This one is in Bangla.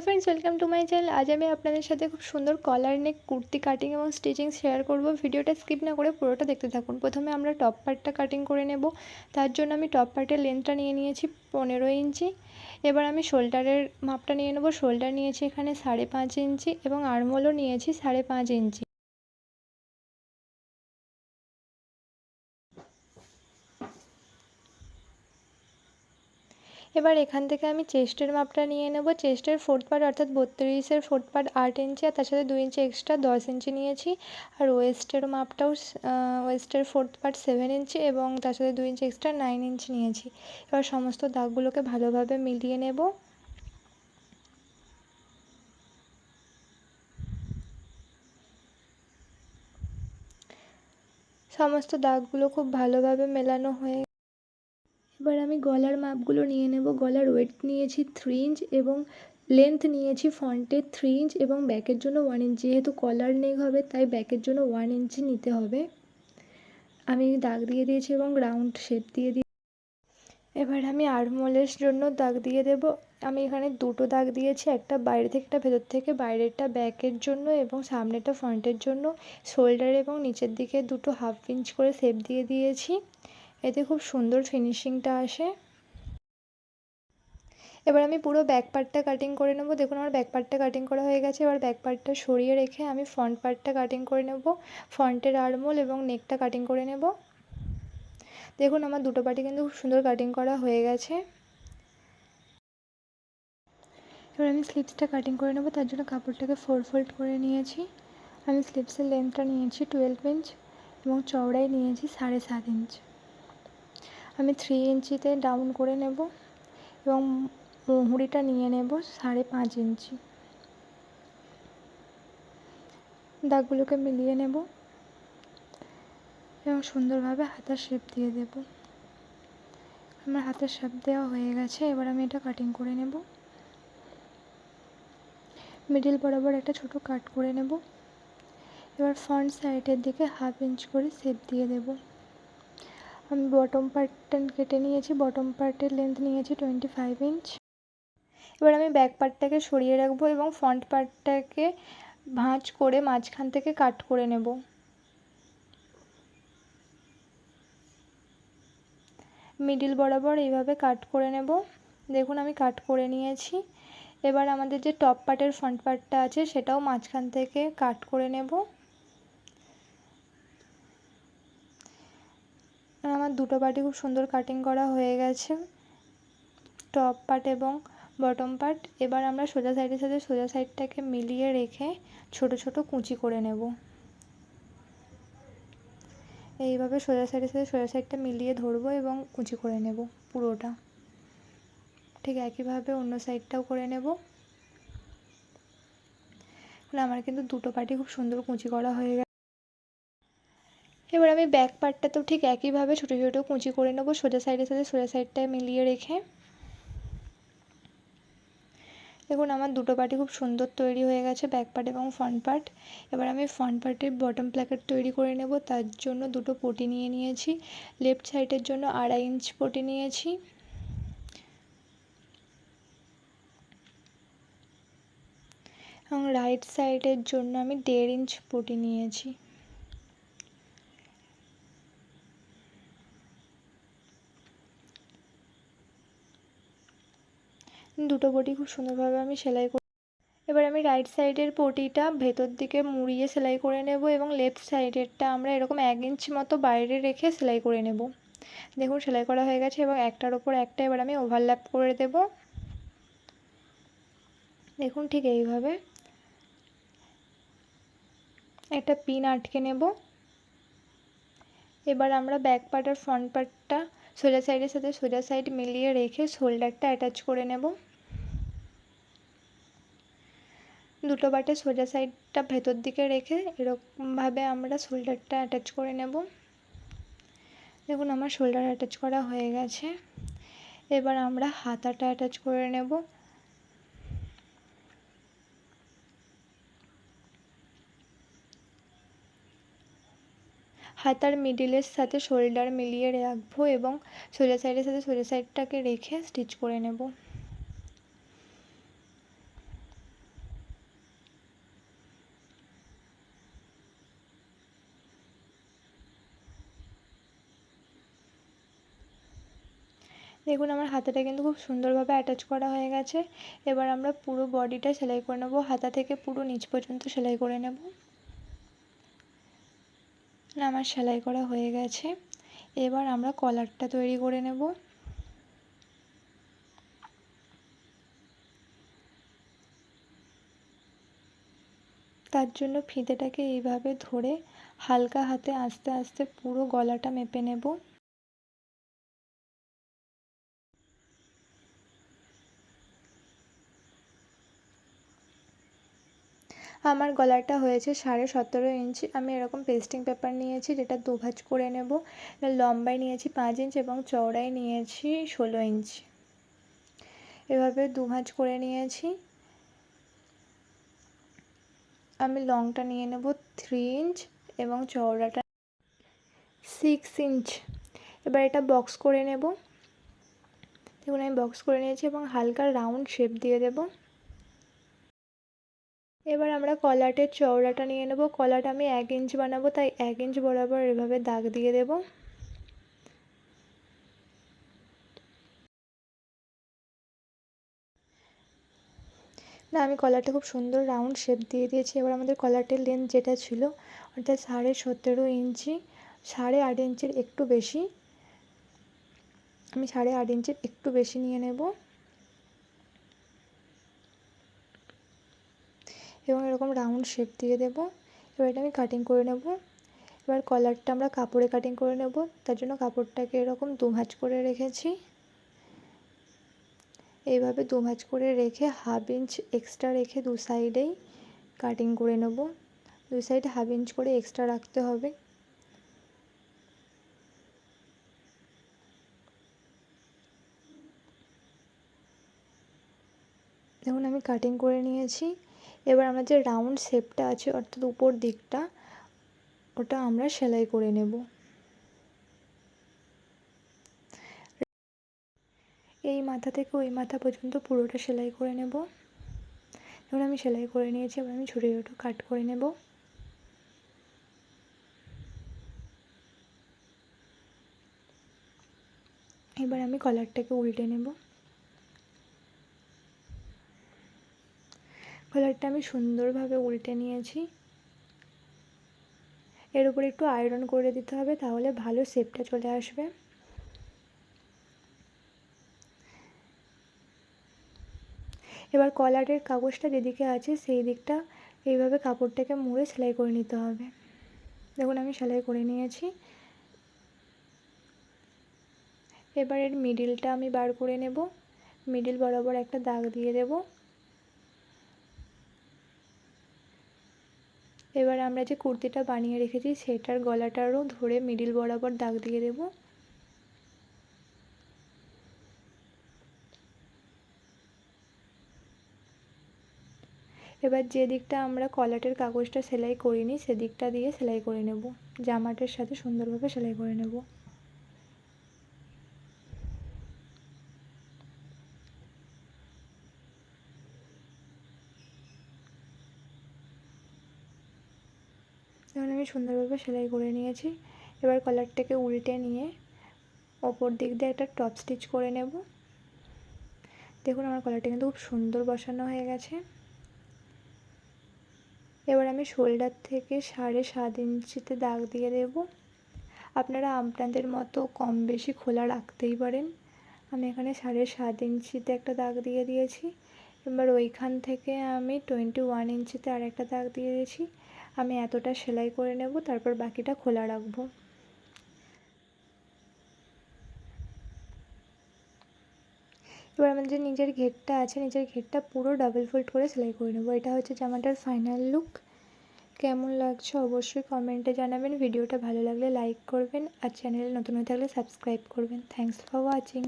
Friends welcome to my channel. आज আমি আপনাদের সাথে খুব সুন্দর কলার নেক কুর্তি কাটিং এবং স্টিচিং শেয়ার করব। ভিডিওটা স্কিপ না করে পুরোটা দেখতে থাকুন। প্রথমে আমরা টপ পার্টটা কাটিং করে নেব। তার জন্য আমি টপ পার্টের লেন্থটা নিয়ে নিয়েছি 15 ইঞ্চি। এবার আমি শোল্ডারের মাপটা নিয়ে নেব। শোল্ডার নিয়েছি এখানে 5.5 ইঞ্চি এবং আর্মহোলও নিয়েছি 5.5 ইঞ্চি। এবার এখান থেকে আমি চেস্টের মাপটা নিয়ে নেব। চেস্টের ফোর্থ পার্ট অর্থাৎ 32-এর ফোর্থ পার্ট 8 ইঞ্চি আর তার সাথে 2 ইঞ্চি এক্সট্রা 10 ইঞ্চি নিয়েছি। আর ওয়েস্টের মাপটাও ওয়েস্টের ফোর্থ পার্ট 7 ইঞ্চি এবং তার সাথে 2 ইঞ্চি এক্সট্রা 9 ইঞ্চি নিয়েছি। এবার সমস্ত দাগগুলোকে ভালোভাবে মিলিয়ে নেব। সমস্ত দাগগুলো খুব ভালোভাবে মেলানো হয়ে এবার আমি গলার মাপগুলো নিয়ে নেব। গলার ওয়েট নিয়েছি 3 ইঞ্চ এবং লেন্থ নিয়েছি ফ্রন্টের 3 ইঞ্চ এবং ব্যাকের জন্য 1 ইঞ্চ। যেহেতু কলার নেক হবে তাই ব্যাকের জন্য 1 ইঞ্চি নিতে হবে। আমি দাগ দিয়ে দিয়েছি এবং রাউন্ড শেপ দিয়ে দিই। এবার আমি আর্মহোলের জন্য দাগ দিয়ে দেব। আমি এখানে দুটো দাগ দিয়েছি, একটা বাইরে থেকে একটা ভেতর থেকে। বাইরেরটা ব্যাকের জন্য এবং সামনেটা ফ্রন্টের জন্য। শোল্ডার এবং নিচের দিকে দুটো 1/2 ইঞ্চ করে শেপ দিয়ে দিয়েছি। এতে খুব সুন্দর ফিনিশিংটা আসে। এবার আমি পুরো ব্যাক পার্টটা কাটিং করে নেব। দেখুন আমার ব্যাক পার্টটা কাটিং করা হয়ে গেছে। এবার ব্যাক পার্টটা সরিয়ে রেখে আমি ফ্রন্ট পার্টটা কাটিং করে নেব। ফ্রন্টের আর্মহোল এবং নেকটা কাটিং করে নেব। দেখুন আমার দুটো পার্টই কিন্তু খুব সুন্দর কাটিং করা হয়ে গেছে। এবার আমি স্লিভসটা কাটিং করে নেব। তার জন্য কাপড়টাকে 4 ফোল্ড করে নিয়েছি। আমি স্লিভসের লেন্থটা নিয়েছি 12 ইঞ্চ এবং চওড়াই নিয়েছি 7.5 ইঞ্চ। আমি 3 ইঞ্চিতে ডাউন করে নেব এবং মুহুরিটা নিয়ে নেব 5.5 ইঞ্চি। দাগগুলোকে মিলিয়ে নেব এবং সুন্দরভাবে হাতার শেপ দিয়ে দেব। আমার হাতের শেপ দেওয়া হয়ে গেছে। এবার আমি এটা কাটিং করে নেব। মিডিল বরাবর একটা ছোট কাট করে নেব। এবার ফ্রন্ট সাইডের দিকে 1/2 ইঞ্চ করে শেপ দিয়ে দেব। আমি বটম পার্টটা কেটে নিয়েছি। বটম পার্টের লেন্থ নিয়েছি 25 ইঞ্চ। এবার আমি ব্যাক পার্টটাকে সরিয়ে রাখবো এবং ফ্রন্ট পার্টটাকে ভাঁজ করে মাঝখান থেকে কাট করে নেব। মিডিল বরাবর এইভাবে কাট করে নেব। দেখুন আমি কাট করে নিয়েছি। এবার আমাদের যে টপ পার্টের ফ্রন্ট পার্টটা আছে সেটাও মাঝখান থেকে কাট করে নেব। আমার দুটো পার্টই খুব সুন্দর কাটিং করা হয়ে গেছে, টপ পার্ট এবং বটম পার্ট। এবার আমরা সোজা সাইডের সাথে সোজা সাইডটাকে মিলিয়ে রেখে ছোট ছোট কুঁচি করে নেব। এইভাবে সোজা সাইডের সাথে সোজা সাইডটা মিলিয়ে ধরবো এবং কুঁচি করে নেব পুরোটা। ঠিক একইভাবে অন্য সাইডটাও করে নেব। আমার কিন্তু দুটো পার্টই খুব সুন্দর কুঁচি করা হয়ে গেছে। এবার আমি ব্যাক পার্টটাতেও ঠিক একইভাবে ছোটো ছোটো কুঁচি করে নেব সোজা সাইডের সাথে সোজা সাইডটা মিলিয়ে রেখে। দেখুন আমার দুটো পার্টই খুব সুন্দর তৈরি হয়ে গেছে, ব্যাক পার্ট এবং ফ্রন্ট পার্ট। এবার আমি ফ্রন্ট পার্টের বটম প্ল্যাকেট তৈরি করে নেব। তার জন্য দুটো পটি নিয়ে নিয়েছি। লেফট সাইডের জন্য 2.5 ইঞ্চ পটি নিয়েছি এবং রাইট সাইডের জন্য আমি 1.5 ইঞ্চ পটি নিয়েছি। দুটো পটি খুব সুন্দরভাবে আমি সেলাই করে এবার আমি রাইট সাইডের পটিটা ভেতর দিকে মুড়িয়ে সেলাই করে নেব এবং লেফট সাইডেরটা আমরা এরকম 1 ইঞ্চ মতো বাইরে রেখে সেলাই করে নেব। দেখুন সেলাই করা হয়ে গেছে এবং একটার ওপর একটা এবার আমি ওভারল্যাপ করে দেব। দেখুন ঠিক এইভাবে একটা পিন আটকে নেব। এবার আমরা ব্যাক পার্ট আর ফ্রন্ট পার্টটা সোজা সাইডের সাথে সোজা সাইড মিলিয়ে রেখে শোল্ডারটা অ্যাটাচ করে নেব। দুটো পার্টের সোজা সাইডটা ভেতর দিকে রেখে এরকমভাবে আমরা শোল্ডারটা অ্যাটাচ করে নেব। দেখুন আমার শোল্ডার অ্যাটাচ করা হয়ে গেছে। এবার আমরা হাতাটা অ্যাটাচ করে নেব। হাতার মিডিলের সাথে শোল্ডার মিলিয়ে রাখবো এবং সোজা সাইডের সাথে সোজা সাইডটাকে রেখে স্টিচ করে নেব। দেখুন আমার হাতাটা কিন্তু খুব সুন্দরভাবে অ্যাটাচ করা হয়ে গেছে। এবার আমরা পুরো বডিটা সেলাই করে নেব, হাতা থেকে পুরো নিচ পর্যন্ত সেলাই করে নেব। আমার সেলাই করা হয়ে গেছে। এবার আমরা কলারটা তৈরি করে নেব। তার জন্য ফিতেটাকে এইভাবে ধরে হালকা হাতে আস্তে আস্তে পুরো গলাটা মেপে নেব। আমার গলাটা হয়েছে 17.5 ইঞ্চি। আমি এরকম পেস্টিং পেপার নিয়েছি, যেটা দুভাঁজ করে নেব। লম্বায় নিয়েছি 5 ইঞ্চ এবং চওড়ায় নিয়েছি 16 ইঞ্চি। এভাবে দুভাঁজ করে নিয়েছি। আমি লংটা নিয়ে নেব 3 ইঞ্চ এবং চওড়াটা 6 ইঞ্চ। এবার এটা বক্স করে নেব। দেখুন আমি বক্স করে নিয়েছি এবং হালকা রাউন্ড শেপ দিয়ে দেব। এবার আমরা কলারের চওড়াটা নিয়ে নেব। কলারটা আমি 1 ইঞ্চ বানাবো, তাই 1 ইঞ্চ বরাবর এভাবে দাগ দিয়ে দেব। না, আমি কলারটা খুব সুন্দর রাউন্ড শেপ দিয়ে দিয়েছি। এবার আমাদের কলারটির লেন্থ যেটা ছিল অর্থাৎ 17.5 ইঞ্চি, 8.5 ইঞ্চির একটু বেশি, আমি 8.5 ইঞ্চির একটু বেশি নিয়ে নেব এবং এরকম রাউন্ড শেপ দিয়ে দেব। এবার এটা আমি কাটিং করে নেব। এবার কলারটা আমরা কাপড়ে কাটিং করে নেব, তার জন্য কাপড়টাকে এরকম দুভাঁজ করে রেখেছি। এইভাবে দুভাঁজ করে রেখে 1/2 ইঞ্চ এক্সট্রা রেখে দু সাইডেই কাটিং করে নেব। দুই সাইডে 1/2 ইঞ্চ করে এক্সট্রা রাখতে হবে। দেখুন আমি কাটিং করে নিয়েছি। এবার আমরা যে রাউন্ড শেপটা আছে অর্থাৎ উপর দিকটা, ওটা আমরা সেলাই করে নেব। এই মাথা থেকে ওই মাথা পর্যন্ত পুরোটা সেলাই করে নেব। দেখুন আমি সেলাই করে নিয়েছি। এবার আমি ছোটো ছোটো কাট করে নেব। এবার আমি কলারটাকে উল্টে নেব। কলারটা আমি সুন্দরভাবে উল্টে নিয়েছি। এর উপরে একটু আয়রন করে দিতে হবে, তাহলে ভালো শেপটা চলে আসবে। এবার কলারের কাগজটা যেদিকে আছে সেই দিকটা এইভাবে কাপড়টাকে মুড়ে সেলাই করে নিতে হবে। দেখুন আমি সেলাই করে নিয়েছি। এবার এর মিডিলটা আমি বার করে নেব। মিডিল বরাবর একটা দাগ দিয়ে দেব। এবার আমরা যে কুর্তিটা বানিয়ে রেখেছি সেটার গলাটারও ধরে মিডিল বরাবর দাগ দিয়ে দেব। এবার যে দিকটা আমরা কলারের কাগজটা সেলাই করিনি সেদিকটা দিয়ে সেলাই করে নেব। জামাটার সাথে সুন্দরভাবে সেলাই করে নেব। এখন আমি সুন্দরভাবে সেলাই করে নিয়েছি। এবার কলারটাকে উল্টে নিয়ে ওপর দিক দিয়ে একটা টপ স্টিচ করে নেব। দেখুন আমার কলারটা কিন্তু খুব সুন্দর বসানো হয়ে গেছে। এবার আমি শোল্ডার থেকে 7.5 ইঞ্চিতে দাগ দিয়ে দেব। আপনারা আপনাদের মতো কম বেশি খোলা রাখতেই পারেন। আমি এখানে 7.5 ইঞ্চিতে একটা দাগ দিয়ে দিয়েছি। এবার ওইখান থেকে আমি 21 ইঞ্চিতে আর একটা দাগ দিয়ে দিয়েছি। আমি এতটা সেলাই করে নেব, তারপর বাকিটা খোলা রাখবো। এবার আমাদের যে নিচের ঘেরটা আছে, নিচের ঘেরটা পুরো ডাবল ফোল্ড করে সেলাই করে নেব। এটা হচ্ছে জামাটার ফাইনাল লুক। কেমন লাগছে অবশ্যই কমেন্টে জানাবেন। ভিডিওটা ভালো লাগলে লাইক করবেন আর চ্যানেলে নতুন হয়ে থাকলে সাবস্ক্রাইব করবেন। Thanks for watching.